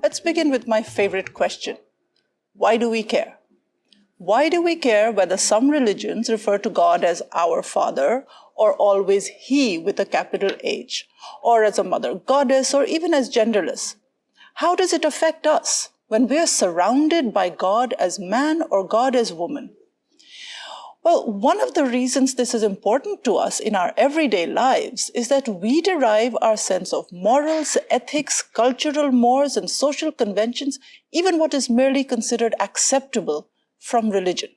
Let's begin with my favorite question. Why do we care? Why do we care whether some religions refer to God as our Father, or always He with a capital H, or as a mother goddess, or even as genderless? How does it affect us when we are surrounded by God as man or God as woman? Well, one of the reasons this is important to us in our everyday lives is that we derive our sense of morals, ethics, cultural mores, and social conventions, even what is merely considered acceptable, from religion,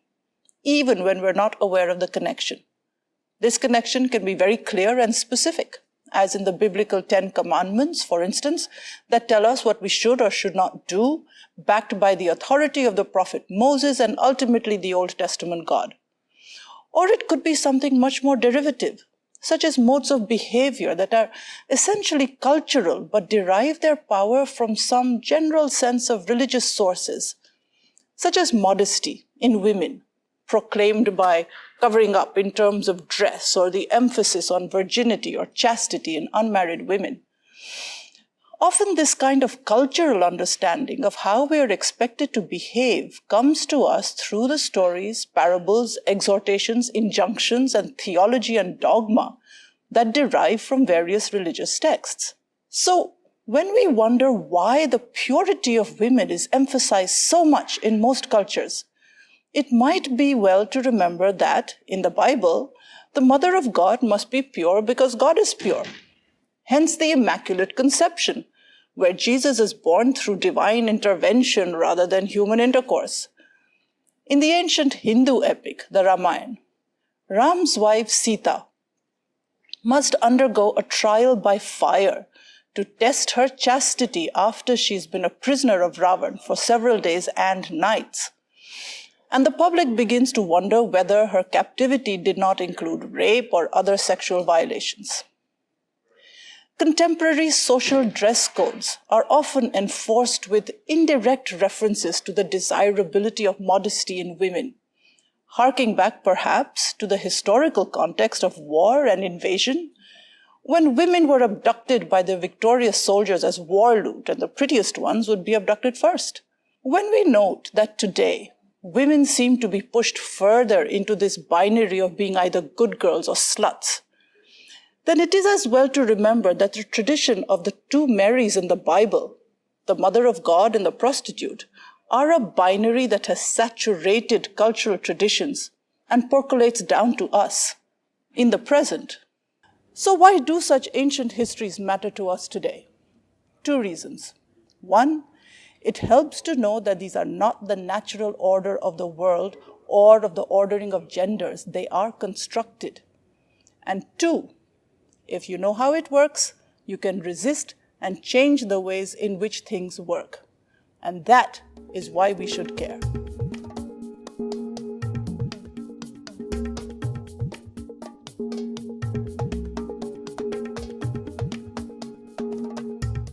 even when we're not aware of the connection. This connection can be very clear and specific, as in the biblical 10 commandments, for instance, that tell us what we should or should not do, backed by the authority of the prophet Moses and ultimately the Old Testament God. Or it could be something much more derivative, such as modes of behavior that are essentially cultural but derive their power from some general sense of religious sources, such as modesty in women, proclaimed by covering up in terms of dress, or the emphasis on virginity or chastity in unmarried women. Often this kind of cultural understanding of how we are expected to behave comes to us through the stories, parables, exhortations, injunctions, and theology and dogma that derive from various religious texts. So, when we wonder why the purity of women is emphasized so much in most cultures, it might be well to remember that, in the Bible, the Mother of God must be pure because God is pure. Hence the Immaculate Conception, where Jesus is born through divine intervention rather than human intercourse. In the ancient Hindu epic, the Ramayana, Ram's wife Sita must undergo a trial by fire to test her chastity after she's been a prisoner of Ravan for several days and nights. And the public begins to wonder whether her captivity did not include rape or other sexual violations. Contemporary social dress codes are often enforced with indirect references to the desirability of modesty in women, harking back perhaps to the historical context of war and invasion, when women were abducted by the victorious soldiers as war loot, and the prettiest ones would be abducted first. When we note that today, women seem to be pushed further into this binary of being either good girls or sluts, then it is as well to remember that the tradition of the two Marys in the Bible, the Mother of God and the prostitute, are a binary that has saturated cultural traditions and percolates down to us in the present. So why do such ancient histories matter to us today? Two reasons. One, it helps to know that these are not the natural order of the world or of the ordering of genders. They are constructed. And two, if you know how it works, you can resist and change the ways in which things work. And that is why we should care.